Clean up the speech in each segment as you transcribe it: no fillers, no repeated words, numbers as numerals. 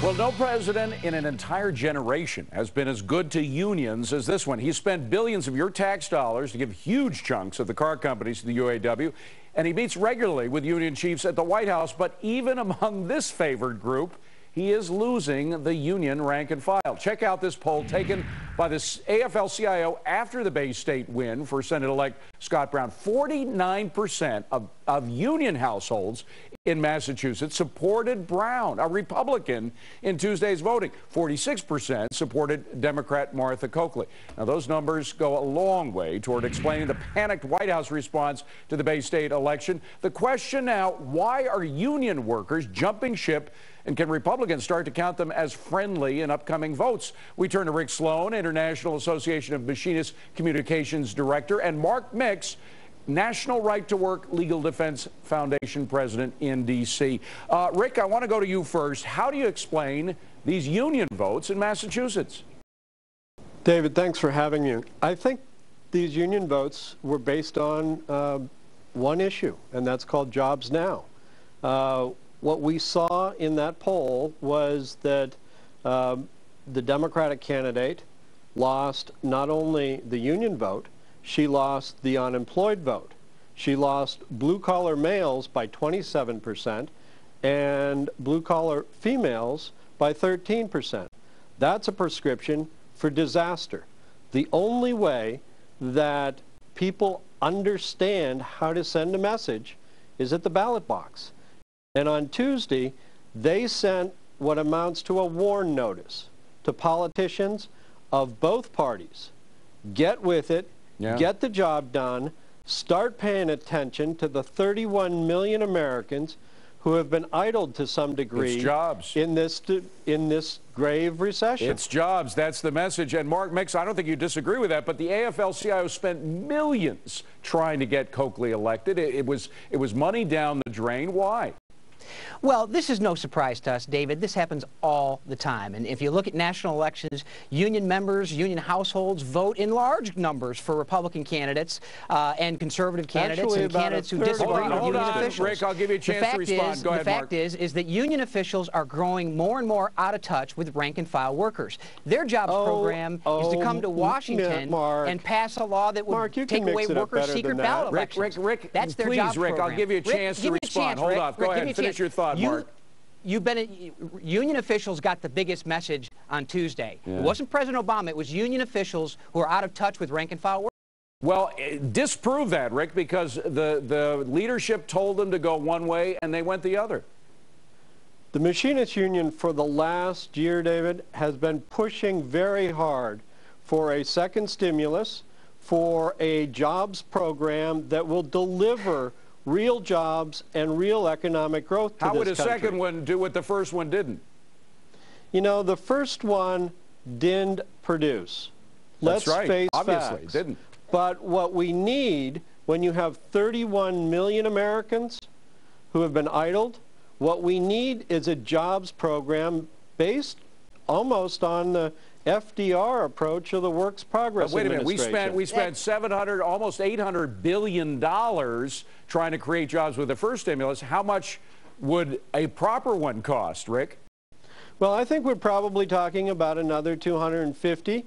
Well, no president in an entire generation has been as good to unions as this one. He spent billions of your tax dollars to give huge chunks of the car companies to the UAW, and he meets regularly with union chiefs at the White House. But even among this favored group, he is losing the union rank and file. Check out this poll taken by the AFL-CIO after the Bay State win for Senate-elect Scott Brown. 49% of union households in Massachusetts supported Brown, a Republican, in Tuesday's voting. 46% supported Democrat Martha Coakley. Now, those numbers go a long way toward explaining the panicked White House response to the Bay State election. The question now, why are union workers jumping ship, and can Republicans start to count them as friendly in upcoming votes? We turn to Rick Sloan, International Association of Machinists Communications Director, and Mark Mix, National Right to Work Legal Defense Foundation President in D.C. Rick, I want to go to you first. How do you explain these union votes in Massachusetts? David, thanks for having me. I think these union votes were based on one issue, and that's called Jobs Now. What we saw in that poll was that the Democratic candidate lost not only the union vote, she lost the unemployed vote. She lost blue-collar males by 27% and blue-collar females by 13%. That's a prescription for disaster. The only way that people understand how to send a message is at the ballot box. And on Tuesday, they sent what amounts to a warn notice to politicians of both parties. Get with it. Yeah. Get the job done. Start paying attention to the 31 million Americans who have been idled to some degree in this grave recession. It's jobs. That's the message. And Mark Mix, I don't think you disagree with that, but the AFL-CIO spent millions trying to get Coakley elected. It was money down the drain. Why? Well, this is no surprise to us, David. This happens all the time. And if you look at national elections, union members, union households vote in large numbers for Republican candidates and conservative candidates and candidates who disagree with union officials. Rick, I'll give you a chance to respond. Go ahead, Mark. The fact is that union officials are growing more and more out of touch with rank-and-file workers. Their jobs program is to come to Washington and pass a law that would take away workers' secret ballot elections. Rick, that's their please, jobs Rick, program. I'll give you a chance to respond. Hold up. Go ahead. Finish your thought, Mark. Union officials got the biggest message on Tuesday. Yeah. It wasn't President Obama. It was union officials who are out of touch with rank-and-file workers. Well, disprove that, Rick, because the leadership told them to go one way and they went the other. The Machinists Union for the last year, David, has been pushing very hard for a second stimulus, for a jobs program that will deliver real jobs and real economic growth to this country. How would a second one do what the first one didn't? You know, the first one didn't produce. That's right. Let's face Obviously, facts. It didn't. But what we need, when you have 31 million Americans who have been idled, what we need is a jobs program based almost on the FDR approach of the Works Progress Administration. Wait a minute, we spent almost $800 billion trying to create jobs with the first stimulus. How much would a proper one cost, Rick? Well, I think we're probably talking about another $250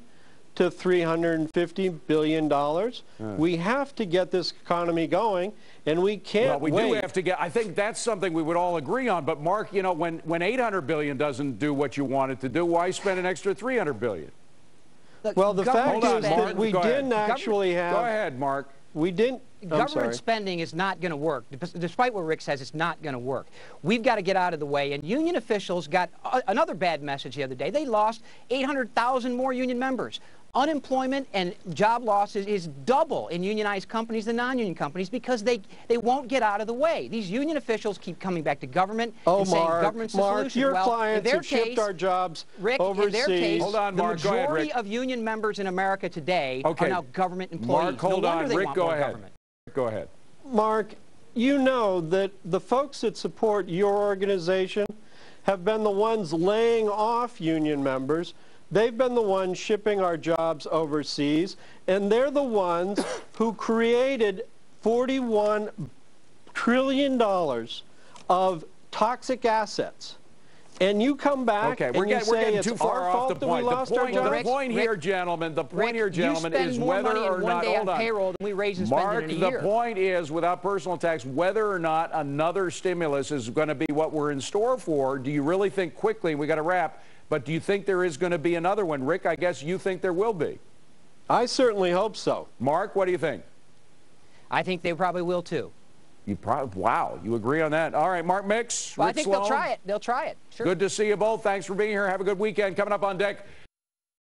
to $350 billion. We have to get this economy going, and we can't wait. Do have to get. I think that's something we would all agree on. But Mark, you know, when $800 billion doesn't do what you want it to do, why spend an extra $300 billion? Look, well, the fact is that we didn't actually have. Go ahead, Mark. We didn't. Government spending is not going to work. Despite what Rick says, it's not going to work. We've got to get out of the way. And union officials got another bad message the other day. They lost 800,000 more union members. Unemployment and job losses is double in unionized companies than non-union companies because they won't get out of the way. These union officials keep coming back to government and saying government's the solution. Your well, clients have shipped our jobs overseas. In their case, hold on, Mark. The majority of union members in America today are now government employees. Mark, hold on. Rick, go ahead. Go ahead. Mark, you know that the folks that support your organization have been the ones laying off union members. They've been the ones shipping our jobs overseas, and they're the ones who created $41 trillion of toxic assets and you come back Okay, we're and you getting say too it's far our off the fault that we point. lost our jobs? The point here, gentlemen, is whether or not, hold on. Payroll than we raise and spend Mark, in a the year. point is, without personal tax, whether or not another stimulus is going to be what we're in store for. Do you really think quickly, we got to wrap, but do you think there is going to be another one? Rick, I guess you think there will be. I certainly hope so. Mark, what do you think? I think they probably will too. Wow, you agree on that? All right, Mark Mix, Well, Rick I think Sloan. they'll try it. They'll try it. Sure. Good to see you both. Thanks for being here. Have a good weekend. Coming up on deck,